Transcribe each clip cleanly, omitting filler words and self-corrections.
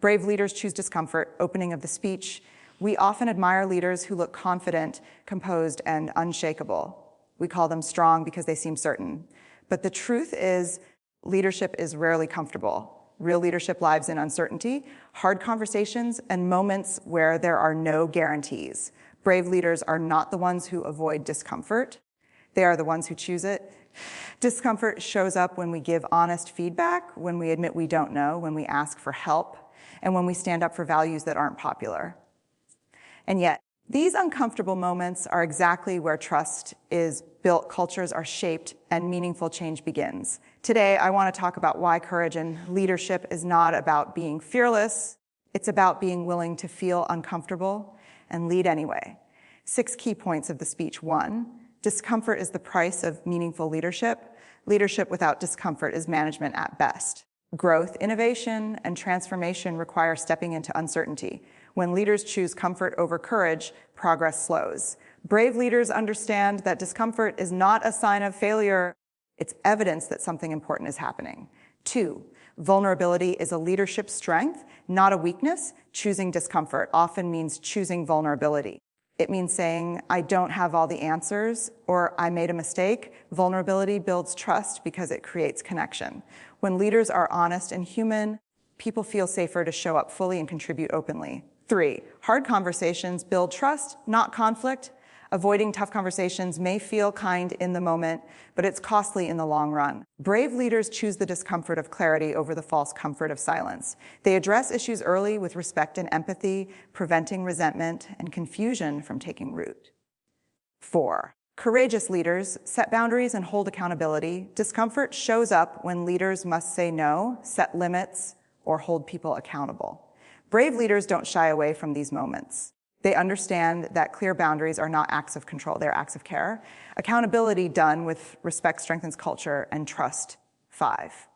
Brave leaders choose discomfort, opening of the speech. We often admire leaders who look confident, composed, and unshakable. We call them strong because they seem certain. But the truth is, leadership is rarely comfortable. Real leadership lives in uncertainty, hard conversations, and moments where there are no guarantees. Brave leaders are not the ones who avoid discomfort. They are the ones who choose it. Discomfort shows up when we give honest feedback, when we admit we don't know, when we ask for help, and when we stand up for values that aren't popular. And yet, these uncomfortable moments are exactly where trust is built, cultures are shaped, and meaningful change begins. Today, I want to talk about why courage and leadership is not about being fearless. It's about being willing to feel uncomfortable and lead anyway. 6 key points of the speech. 1, discomfort is the price of meaningful leadership. Leadership without discomfort is management at best. Growth, innovation, and transformation require stepping into uncertainty. When leaders choose comfort over courage, progress slows. Brave leaders understand that discomfort is not a sign of failure. It's evidence that something important is happening. 2, vulnerability is a leadership strength, not a weakness. Choosing discomfort often means choosing vulnerability. It means saying, I don't have all the answers, or I made a mistake. Vulnerability builds trust because it creates connection. When leaders are honest and human, people feel safer to show up fully and contribute openly. 3, hard conversations build trust, not conflict. Avoiding tough conversations may feel kind in the moment, but it's costly in the long run. Brave leaders choose the discomfort of clarity over the false comfort of silence. They address issues early with respect and empathy, preventing resentment and confusion from taking root. 4, courageous leaders set boundaries and hold accountability. Discomfort shows up when leaders must say no, set limits, or hold people accountable. Brave leaders don't shy away from these moments. They understand that clear boundaries are not acts of control, they're acts of care. Accountability done with respect strengthens culture and trust. 5,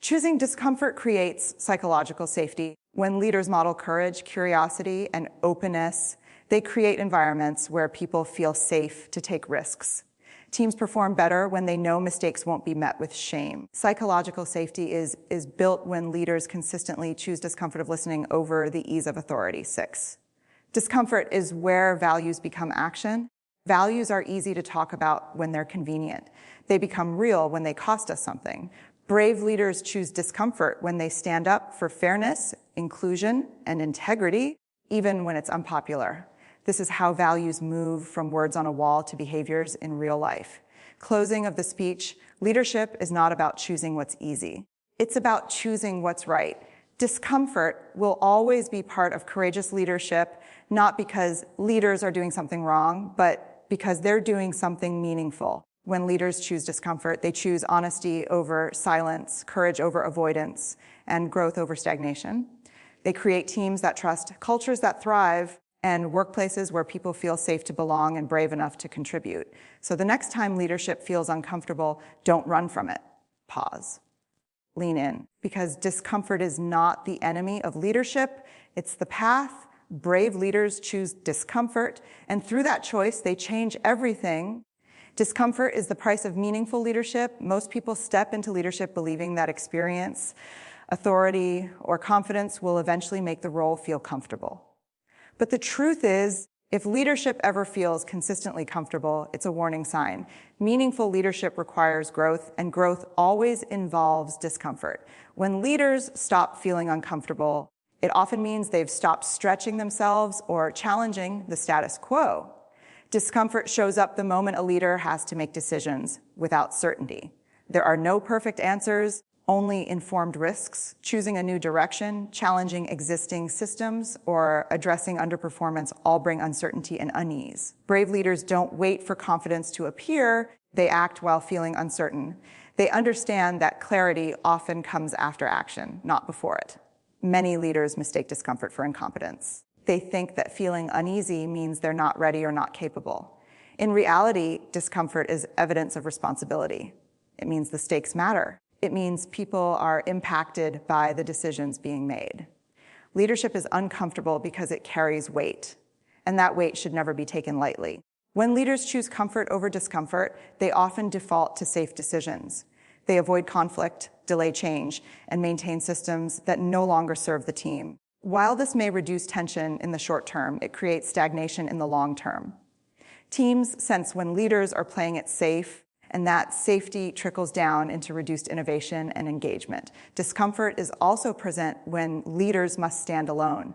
choosing discomfort creates psychological safety. When leaders model courage, curiosity, and openness, they create environments where people feel safe to take risks. Teams perform better when they know mistakes won't be met with shame. Psychological safety is built when leaders consistently choose discomfort of listening over the ease of authority. 6, discomfort is where values become action. Values are easy to talk about when they're convenient. They become real when they cost us something. Brave leaders choose discomfort when they stand up for fairness, inclusion, and integrity, even when it's unpopular. This is how values move from words on a wall to behaviors in real life. Closing of the speech, leadership is not about choosing what's easy. It's about choosing what's right. Discomfort will always be part of courageous leadership, not because leaders are doing something wrong, but because they're doing something meaningful. When leaders choose discomfort, they choose honesty over silence, courage over avoidance, and growth over stagnation. They create teams that trust, cultures that thrive, and workplaces where people feel safe to belong and brave enough to contribute. So the next time leadership feels uncomfortable, don't run from it. Pause. Lean in, because discomfort is not the enemy of leadership. It's the path. Brave leaders choose discomfort, and through that choice, they change everything. Discomfort is the price of meaningful leadership. Most people step into leadership believing that experience, authority, or confidence will eventually make the role feel comfortable. But the truth is, if leadership ever feels consistently comfortable, it's a warning sign. Meaningful leadership requires growth, and growth always involves discomfort. When leaders stop feeling uncomfortable, it often means they've stopped stretching themselves or challenging the status quo. Discomfort shows up the moment a leader has to make decisions without certainty. There are no perfect answers, only informed risks. Choosing a new direction, challenging existing systems, or addressing underperformance all bring uncertainty and unease. Brave leaders don't wait for confidence to appear, they act while feeling uncertain. They understand that clarity often comes after action, not before it. Many leaders mistake discomfort for incompetence. They think that feeling uneasy means they're not ready or not capable. In reality, discomfort is evidence of responsibility. It means the stakes matter. It means people are impacted by the decisions being made. Leadership is uncomfortable because it carries weight, and that weight should never be taken lightly. When leaders choose comfort over discomfort, they often default to safe decisions. They avoid conflict, delay change, and maintain systems that no longer serve the team. While this may reduce tension in the short term, it creates stagnation in the long term. Teams sense when leaders are playing it safe, and that safety trickles down into reduced innovation and engagement. Discomfort is also present when leaders must stand alone.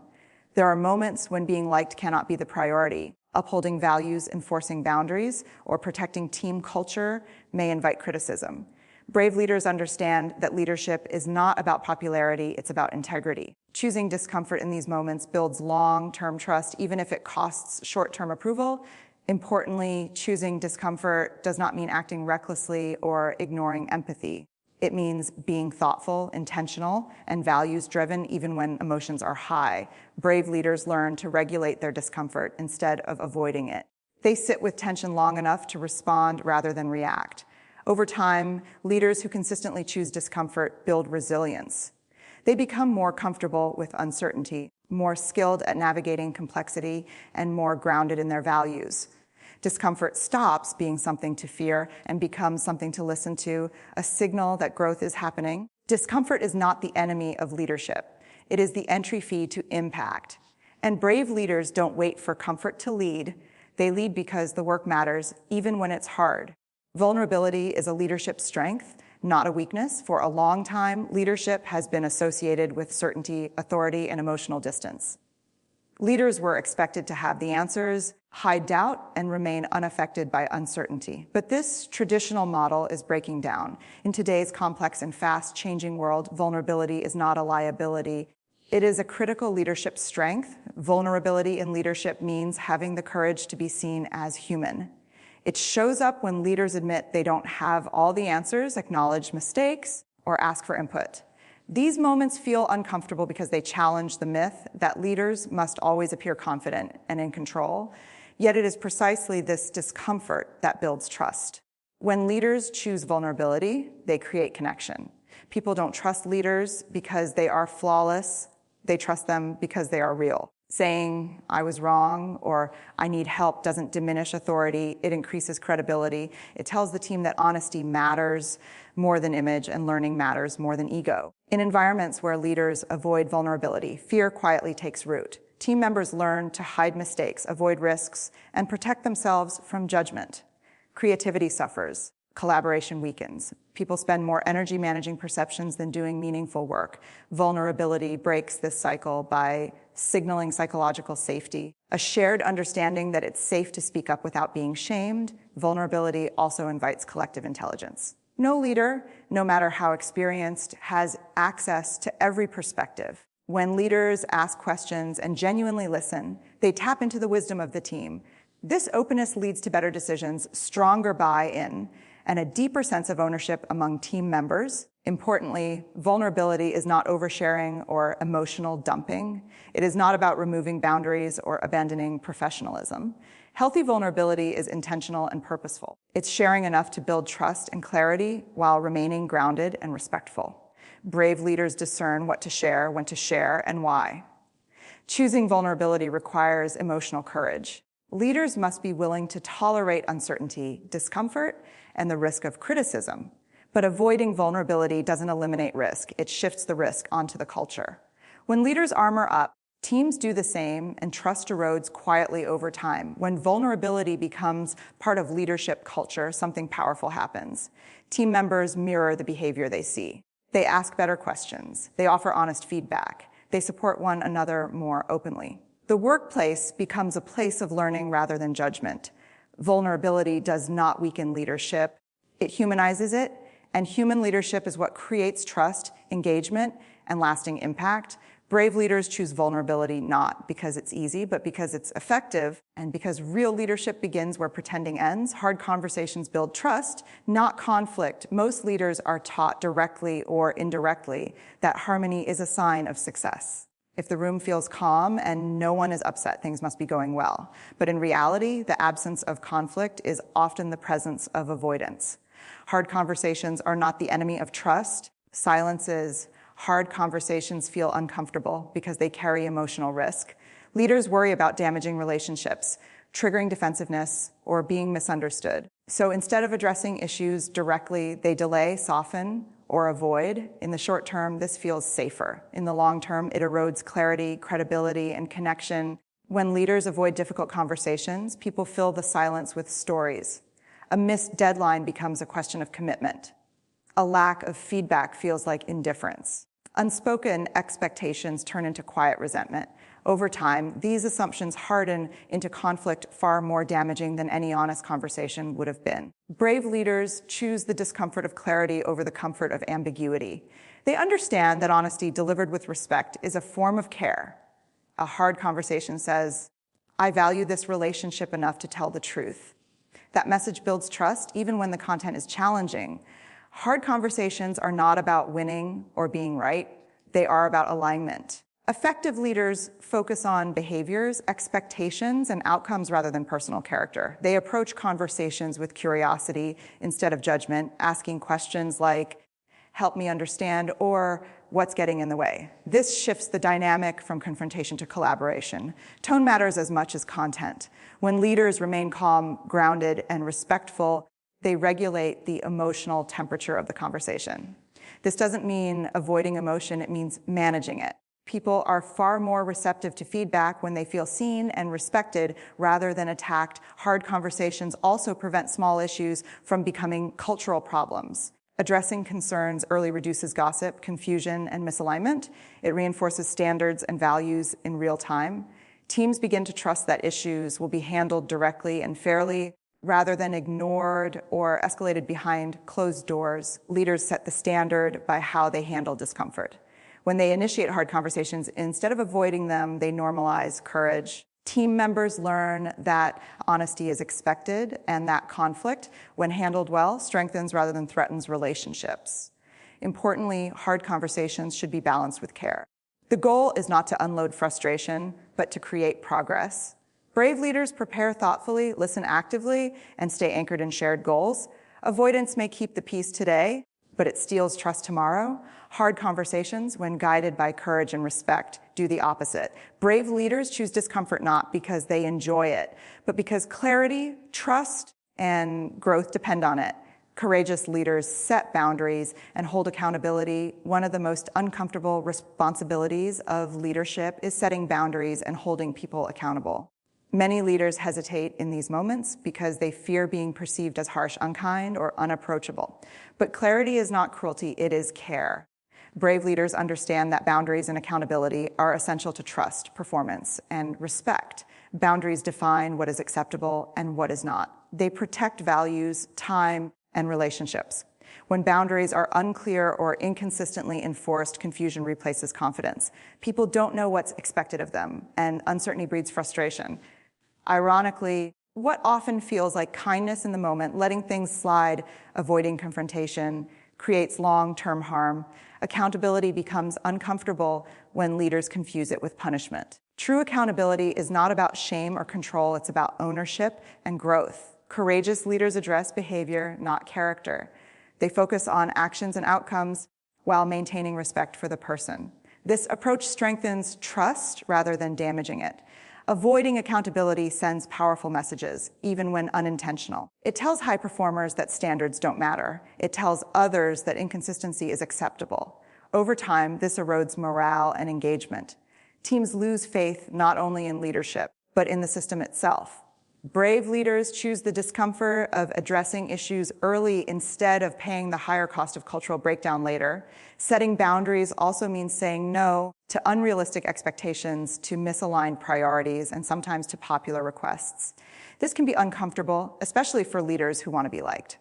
There are moments when being liked cannot be the priority. Upholding values, enforcing boundaries, or protecting team culture may invite criticism. Brave leaders understand that leadership is not about popularity, it's about integrity. Choosing discomfort in these moments builds long-term trust, even if it costs short-term approval. Importantly, choosing discomfort does not mean acting recklessly or ignoring empathy. It means being thoughtful, intentional, and values-driven even when emotions are high. Brave leaders learn to regulate their discomfort instead of avoiding it. They sit with tension long enough to respond rather than react. Over time, leaders who consistently choose discomfort build resilience. They become more comfortable with uncertainty, more skilled at navigating complexity, and more grounded in their values. Discomfort stops being something to fear and becomes something to listen to, a signal that growth is happening. Discomfort is not the enemy of leadership. It is the entry fee to impact. And brave leaders don't wait for comfort to lead. They lead because the work matters, even when it's hard. Vulnerability is a leadership strength, not a weakness. For a long time, leadership has been associated with certainty, authority, and emotional distance. Leaders were expected to have the answers, hide doubt, and remain unaffected by uncertainty. But this traditional model is breaking down. In today's complex and fast-changing world, vulnerability is not a liability. It is a critical leadership strength. Vulnerability in leadership means having the courage to be seen as human. It shows up when leaders admit they don't have all the answers, acknowledge mistakes, or ask for input. These moments feel uncomfortable because they challenge the myth that leaders must always appear confident and in control. Yet it is precisely this discomfort that builds trust. When leaders choose vulnerability, they create connection. People don't trust leaders because they are flawless. They trust them because they are real. Saying, "I was wrong," or "I need help" doesn't diminish authority. It increases credibility. It tells the team that honesty matters more than image and learning matters more than ego. In environments where leaders avoid vulnerability, fear quietly takes root. Team members learn to hide mistakes, avoid risks, and protect themselves from judgment. Creativity suffers. Collaboration weakens. People spend more energy managing perceptions than doing meaningful work. Vulnerability breaks this cycle by signaling psychological safety, a shared understanding that it's safe to speak up without being shamed. Vulnerability also invites collective intelligence. No leader, no matter how experienced, has access to every perspective. When leaders ask questions and genuinely listen, they tap into the wisdom of the team. This openness leads to better decisions, stronger buy-in, and a deeper sense of ownership among team members. Importantly, vulnerability is not oversharing or emotional dumping. It is not about removing boundaries or abandoning professionalism. Healthy vulnerability is intentional and purposeful. It's sharing enough to build trust and clarity while remaining grounded and respectful. Brave leaders discern what to share, when to share, and why. Choosing vulnerability requires emotional courage. Leaders must be willing to tolerate uncertainty, discomfort, and the risk of criticism. But avoiding vulnerability doesn't eliminate risk. It shifts the risk onto the culture. When leaders armor up, teams do the same, and trust erodes quietly over time. When vulnerability becomes part of leadership culture, something powerful happens. Team members mirror the behavior they see. They ask better questions. They offer honest feedback. They support one another more openly. The workplace becomes a place of learning rather than judgment. Vulnerability does not weaken leadership. It humanizes it, and human leadership is what creates trust, engagement, and lasting impact. Brave leaders choose vulnerability not because it's easy, but because it's effective, and because real leadership begins where pretending ends. Hard conversations build trust, not conflict. Most leaders are taught directly or indirectly that harmony is a sign of success. If the room feels calm and no one is upset, things must be going well. But in reality, the absence of conflict is often the presence of avoidance. Hard conversations are not the enemy of trust. Silence is. Hard conversations feel uncomfortable because they carry emotional risk. Leaders worry about damaging relationships, triggering defensiveness, or being misunderstood. So instead of addressing issues directly, they delay, soften, or avoid. In the short term, this feels safer. In the long term, it erodes clarity, credibility, and connection. When leaders avoid difficult conversations, people fill the silence with stories. A missed deadline becomes a question of commitment. A lack of feedback feels like indifference. Unspoken expectations turn into quiet resentment. Over time, these assumptions harden into conflict far more damaging than any honest conversation would have been. Brave leaders choose the discomfort of clarity over the comfort of ambiguity. They understand that honesty delivered with respect is a form of care. A hard conversation says, "I value this relationship enough to tell the truth." That message builds trust even when the content is challenging. Hard conversations are not about winning or being right. They are about alignment. Effective leaders focus on behaviors, expectations, and outcomes rather than personal character. They approach conversations with curiosity instead of judgment, asking questions like, "Help me understand," or "What's getting in the way?" This shifts the dynamic from confrontation to collaboration. Tone matters as much as content. When leaders remain calm, grounded, and respectful, they regulate the emotional temperature of the conversation. This doesn't mean avoiding emotion, it means managing it. People are far more receptive to feedback when they feel seen and respected rather than attacked. Hard conversations also prevent small issues from becoming cultural problems. Addressing concerns early reduces gossip, confusion, and misalignment. It reinforces standards and values in real time. Teams begin to trust that issues will be handled directly and fairly rather than ignored or escalated behind closed doors. Leaders set the standard by how they handle discomfort. When they initiate hard conversations, instead of avoiding them, they normalize courage. Team members learn that honesty is expected and that conflict, when handled well, strengthens rather than threatens relationships. Importantly, hard conversations should be balanced with care. The goal is not to unload frustration, but to create progress. Brave leaders prepare thoughtfully, listen actively, and stay anchored in shared goals. Avoidance may keep the peace today, but it steals trust tomorrow. Hard conversations, when guided by courage and respect, do the opposite. Brave leaders choose discomfort not because they enjoy it, but because clarity, trust, and growth depend on it. Courageous leaders set boundaries and hold accountability. One of the most uncomfortable responsibilities of leadership is setting boundaries and holding people accountable. Many leaders hesitate in these moments because they fear being perceived as harsh, unkind, or unapproachable. But clarity is not cruelty, it is care. Brave leaders understand that boundaries and accountability are essential to trust, performance, and respect. Boundaries define what is acceptable and what is not. They protect values, time, and relationships. When boundaries are unclear or inconsistently enforced, confusion replaces confidence. People don't know what's expected of them, and uncertainty breeds frustration. Ironically, what often feels like kindness in the moment, letting things slide, avoiding confrontation, creates long-term harm. Accountability becomes uncomfortable when leaders confuse it with punishment. True accountability is not about shame or control, it's about ownership and growth. Courageous leaders address behavior, not character. They focus on actions and outcomes while maintaining respect for the person. This approach strengthens trust rather than damaging it. Avoiding accountability sends powerful messages, even when unintentional. It tells high performers that standards don't matter. It tells others that inconsistency is acceptable. Over time, this erodes morale and engagement. Teams lose faith not only in leadership, but in the system itself. Brave leaders choose the discomfort of addressing issues early instead of paying the higher cost of cultural breakdown later. Setting boundaries also means saying no to unrealistic expectations, to misaligned priorities, and sometimes to popular requests. This can be uncomfortable, especially for leaders who want to be liked.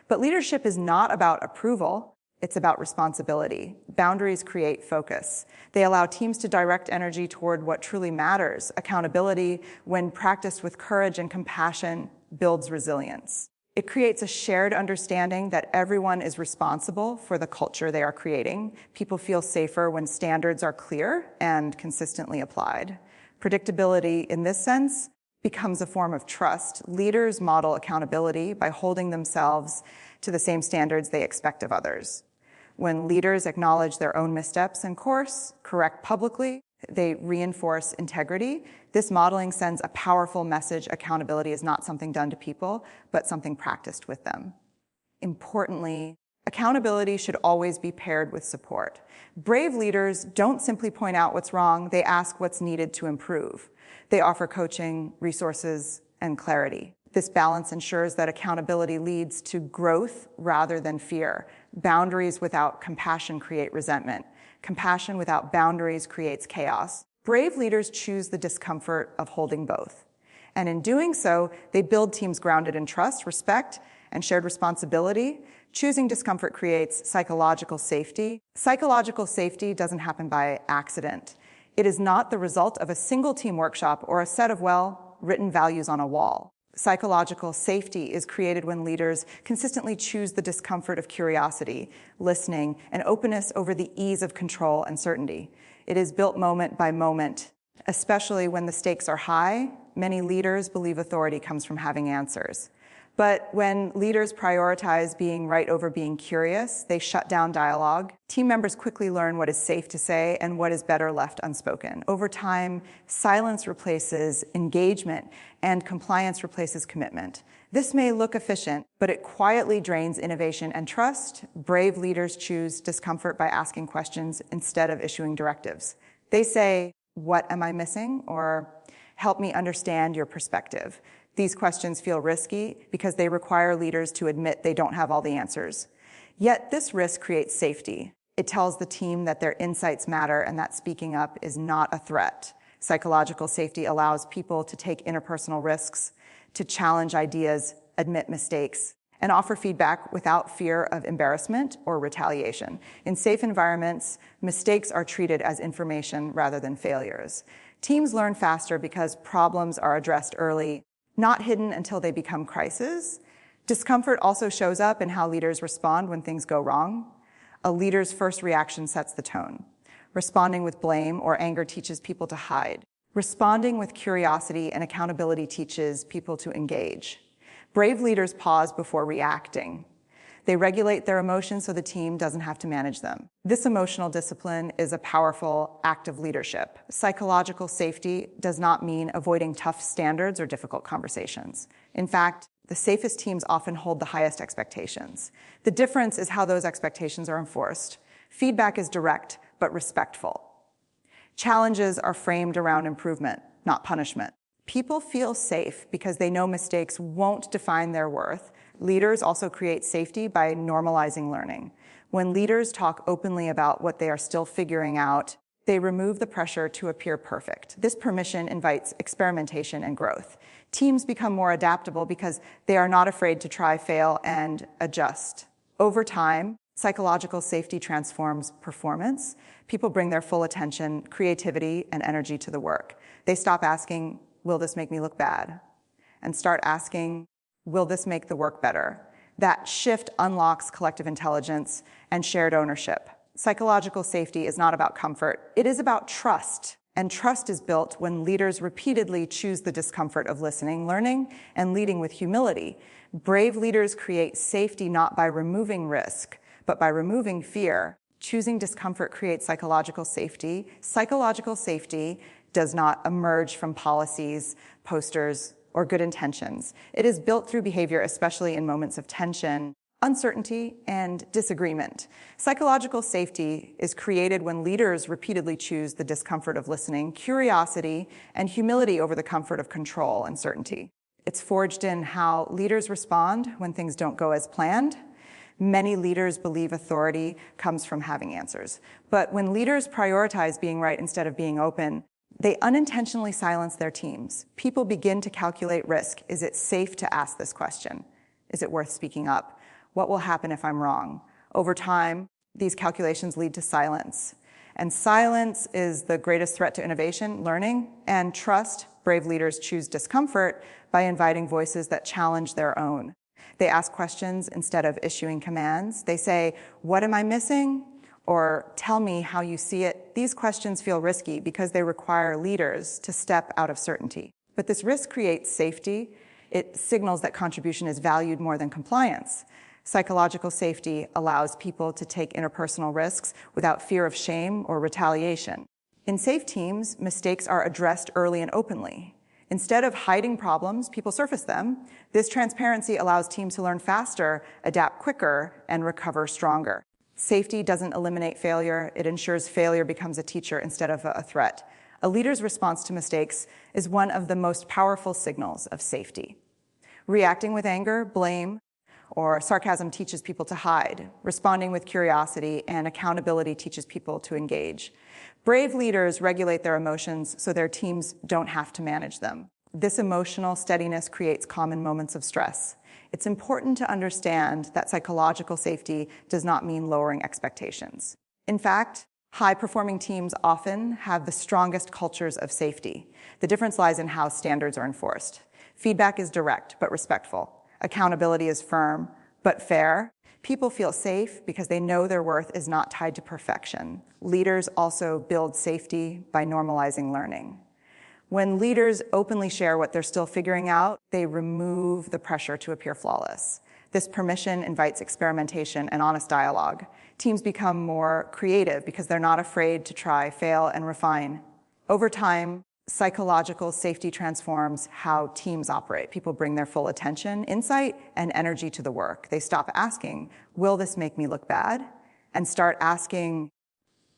But leadership is not about approval. It's about responsibility. Boundaries create focus. They allow teams to direct energy toward what truly matters. Accountability, when practiced with courage and compassion, builds resilience. It creates a shared understanding that everyone is responsible for the culture they are creating. People feel safer when standards are clear and consistently applied. Predictability, in this sense, becomes a form of trust. Leaders model accountability by holding themselves to the same standards they expect of others. When leaders acknowledge their own missteps and course, correct publicly, They reinforce integrity. This modeling sends a powerful message: accountability is not something done to people, but something practiced with them. Importantly, accountability should always be paired with support. Brave leaders don't simply point out what's wrong, they ask what's needed to improve. They offer coaching, resources, and clarity. This balance ensures that accountability leads to growth rather than fear. Boundaries without compassion create resentment. Compassion without boundaries creates chaos. Brave leaders choose the discomfort of holding both. And in doing so, they build teams grounded in trust, respect, and shared responsibility. Choosing discomfort creates psychological safety. Psychological safety doesn't happen by accident. It is not the result of a single team workshop or a set of well-written values on a wall. Psychological safety is created when leaders consistently choose the discomfort of curiosity, listening, and openness over the ease of control and certainty. It is built moment by moment, especially when the stakes are high. Many leaders believe authority comes from having answers. But when leaders prioritize being right over being curious, they shut down dialogue. Team members quickly learn what is safe to say and what is better left unspoken. Over time, silence replaces engagement and compliance replaces commitment. This may look efficient, but it quietly drains innovation and trust. Brave leaders choose discomfort by asking questions instead of issuing directives. They say, "What am I missing?" or "Help me understand your perspective." These questions feel risky because they require leaders to admit they don't have all the answers. Yet this risk creates safety. It tells the team that their insights matter and that speaking up is not a threat. Psychological safety allows people to take interpersonal risks, to challenge ideas, admit mistakes, and offer feedback without fear of embarrassment or retaliation. In safe environments, mistakes are treated as information rather than failures. Teams learn faster because problems are addressed early, not hidden until they become crises. Discomfort also shows up in how leaders respond when things go wrong. A leader's first reaction sets the tone. Responding with blame or anger teaches people to hide. Responding with curiosity and accountability teaches people to engage. Brave leaders pause before reacting. They regulate their emotions so the team doesn't have to manage them. This emotional discipline is a powerful act of leadership. Psychological safety does not mean avoiding tough standards or difficult conversations. In fact, the safest teams often hold the highest expectations. The difference is how those expectations are enforced. Feedback is direct, but respectful. Challenges are framed around improvement, not punishment. People feel safe because they know mistakes won't define their worth. Leaders also create safety by normalizing learning. When leaders talk openly about what they are still figuring out, they remove the pressure to appear perfect. This permission invites experimentation and growth. Teams become more adaptable because they are not afraid to try, fail, and adjust. Over time, psychological safety transforms performance. People bring their full attention, creativity, and energy to the work. They stop asking, "Will this make me look bad?" and start asking, "Will this make the work better?" That shift unlocks collective intelligence and shared ownership. Psychological safety is not about comfort. It is about trust. And trust is built when leaders repeatedly choose the discomfort of listening, learning, and leading with humility. Brave leaders create safety not by removing risk, but by removing fear. Choosing discomfort creates psychological safety. Psychological safety does not emerge from policies, posters, or good intentions. It is built through behavior, especially in moments of tension, uncertainty, and disagreement. Psychological safety is created when leaders repeatedly choose the discomfort of listening, curiosity, and humility over the comfort of control and certainty. It's forged in how leaders respond when things don't go as planned. Many leaders believe authority comes from having answers. But when leaders prioritize being right instead of being open, they unintentionally silence their teams. People begin to calculate risk. Is it safe to ask this question? Is it worth speaking up? What will happen if I'm wrong? Over time, these calculations lead to silence. And silence is the greatest threat to innovation, learning, and trust. Brave leaders choose discomfort by inviting voices that challenge their own. They ask questions instead of issuing commands. They say, "What am I missing?" or "Tell me how you see it." These questions feel risky because they require leaders to step out of certainty. But this risk creates safety. It signals that contribution is valued more than compliance. Psychological safety allows people to take interpersonal risks without fear of shame or retaliation. In safe teams, mistakes are addressed early and openly. Instead of hiding problems, people surface them. This transparency allows teams to learn faster, adapt quicker, and recover stronger. Safety doesn't eliminate failure. It ensures failure becomes a teacher instead of a threat. A leader's response to mistakes is one of the most powerful signals of safety. Reacting with anger, blame, or sarcasm teaches people to hide. Responding with curiosity and accountability teaches people to engage. Brave leaders regulate their emotions so their teams don't have to manage them. This emotional steadiness creates common moments of stress. It's important to understand that psychological safety does not mean lowering expectations. In fact, high-performing teams often have the strongest cultures of safety. The difference lies in how standards are enforced. Feedback is direct but respectful. Accountability is firm but fair. People feel safe because they know their worth is not tied to perfection. Leaders also build safety by normalizing learning. When leaders openly share what they're still figuring out, they remove the pressure to appear flawless. This permission invites experimentation and honest dialogue. Teams become more creative because they're not afraid to try, fail, and refine. Over time, psychological safety transforms how teams operate. People bring their full attention, insight, and energy to the work. They stop asking, will this make me look bad? And start asking,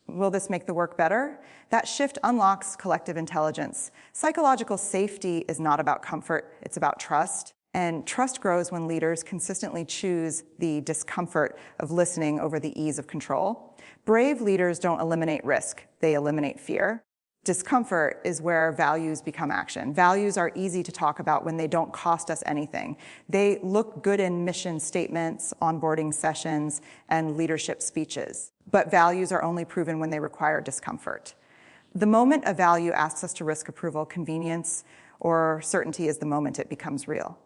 will this make the work better? That shift unlocks collective intelligence. Psychological safety is not about comfort, it's about trust. And trust grows when leaders consistently choose the discomfort of listening over the ease of control. Brave leaders don't eliminate risk, they eliminate fear. Discomfort is where values become action. Values are easy to talk about when they don't cost us anything. They look good in mission statements, onboarding sessions, and leadership speeches. But values are only proven when they require discomfort. The moment a value asks us to risk approval, convenience, or certainty is the moment it becomes real.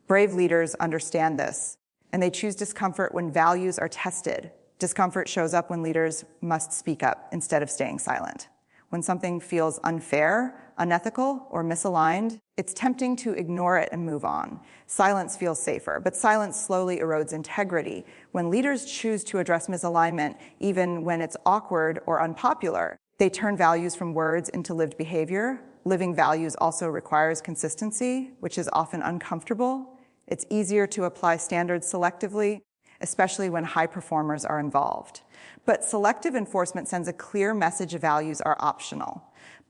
Brave leaders understand this, and they choose discomfort when values are tested. Discomfort shows up when leaders must speak up instead of staying silent. When something feels unfair, unethical, or misaligned, it's tempting to ignore it and move on. Silence feels safer, but silence slowly erodes integrity. When leaders choose to address misalignment, even when it's awkward or unpopular, they turn values from words into lived behavior. Living values also requires consistency, which is often uncomfortable. It's easier to apply standards selectively, especially when high performers are involved. But selective enforcement sends a clear message values are optional.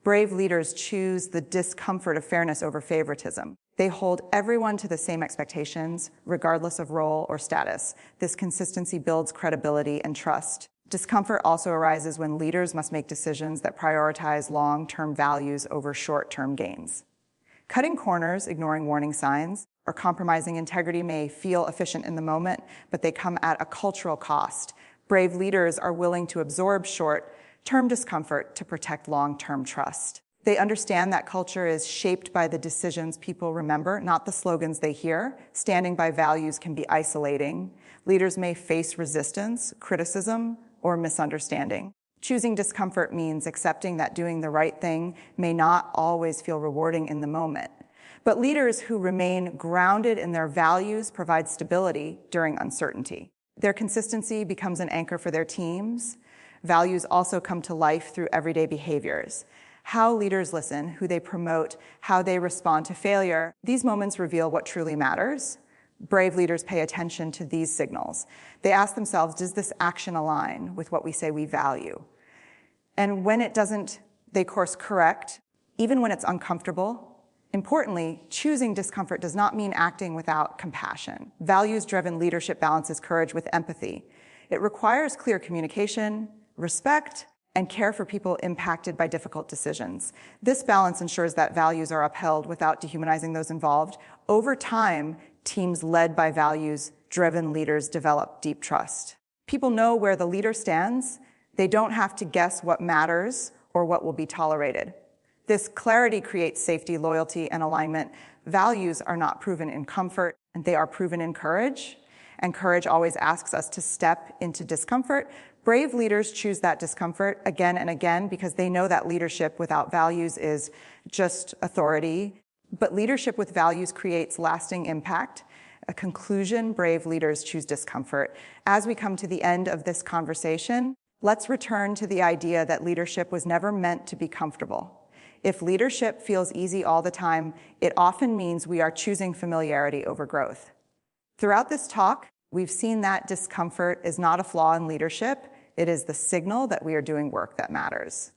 Brave leaders choose the discomfort of fairness over favoritism. They hold everyone to the same expectations, regardless of role or status. This consistency builds credibility and trust. Discomfort also arises when leaders must make decisions that prioritize long-term values over short-term gains. Cutting corners, ignoring warning signs, or compromising integrity may feel efficient in the moment, but they come at a cultural cost. Brave leaders are willing to absorb short-term discomfort to protect long-term trust. They understand that culture is shaped by the decisions people remember, not the slogans they hear. Standing by values can be isolating. Leaders may face resistance, criticism, or misunderstanding. Choosing discomfort means accepting that doing the right thing may not always feel rewarding in the moment. But leaders who remain grounded in their values provide stability during uncertainty. Their consistency becomes an anchor for their teams. Values also come to life through everyday behaviors. How leaders listen, who they promote, how they respond to failure, these moments reveal what truly matters. Brave leaders pay attention to these signals. They ask themselves, does this action align with what we say we value? And when it doesn't, they course correct, even when it's uncomfortable. Importantly, choosing discomfort does not mean acting without compassion. Values-driven leadership balances courage with empathy. It requires clear communication, respect, and care for people impacted by difficult decisions. This balance ensures that values are upheld without dehumanizing those involved. Over time, teams led by values-driven leaders develop deep trust. People know where the leader stands. They don't have to guess what matters or what will be tolerated. This clarity creates safety, loyalty, and alignment. Values are not proven in comfort, and they are proven in courage. And courage always asks us to step into discomfort. Brave leaders choose that discomfort again and again because they know that leadership without values is just authority. But leadership with values creates lasting impact. A conclusion, brave leaders choose discomfort. As we come to the end of this conversation, Let's return to the idea that leadership was never meant to be comfortable. If leadership feels easy all the time, it often means we are choosing familiarity over growth. Throughout this talk, we've seen that discomfort is not a flaw in leadership. It is the signal that we are doing work that matters.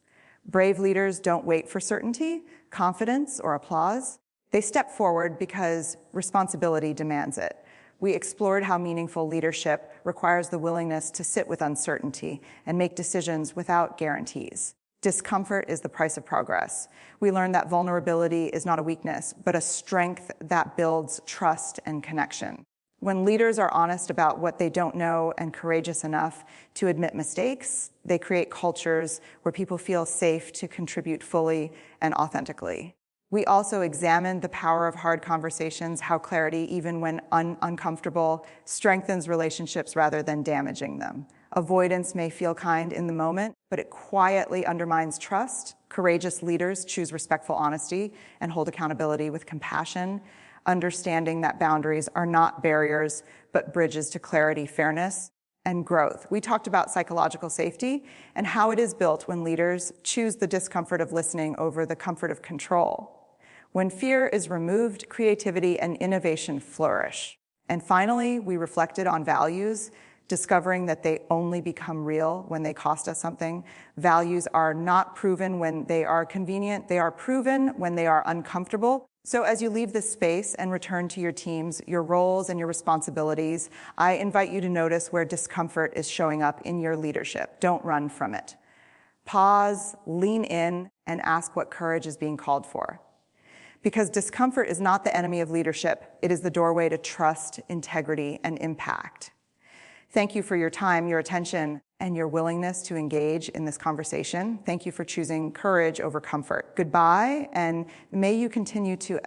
Brave leaders don't wait for certainty, confidence, or applause. They step forward because responsibility demands it. We explored how meaningful leadership requires the willingness to sit with uncertainty and make decisions without guarantees. Discomfort is the price of progress. We learned that vulnerability is not a weakness, but a strength that builds trust and connection. When leaders are honest about what they don't know and courageous enough to admit mistakes, they create cultures where people feel safe to contribute fully and authentically. We also examined the power of hard conversations, how clarity, even when uncomfortable, strengthens relationships rather than damaging them. Avoidance may feel kind in the moment, but it quietly undermines trust. Courageous leaders choose respectful honesty and hold accountability with compassion, understanding that boundaries are not barriers, but bridges to clarity, fairness, and growth. We talked about psychological safety and how it is built when leaders choose the discomfort of listening over the comfort of control. When fear is removed, creativity and innovation flourish. And finally, we reflected on values, discovering that they only become real when they cost us something. Values are not proven when they are convenient. They are proven when they are uncomfortable. So as you leave this space and return to your teams, your roles and your responsibilities, I invite you to notice where discomfort is showing up in your leadership. Don't run from it. Pause, lean in, and ask what courage is being called for. Because discomfort is not the enemy of leadership. It is the doorway to trust, integrity, and impact. Thank you for your time, your attention, and your willingness to engage in this conversation. Thank you for choosing courage over comfort. Goodbye, and may you continue to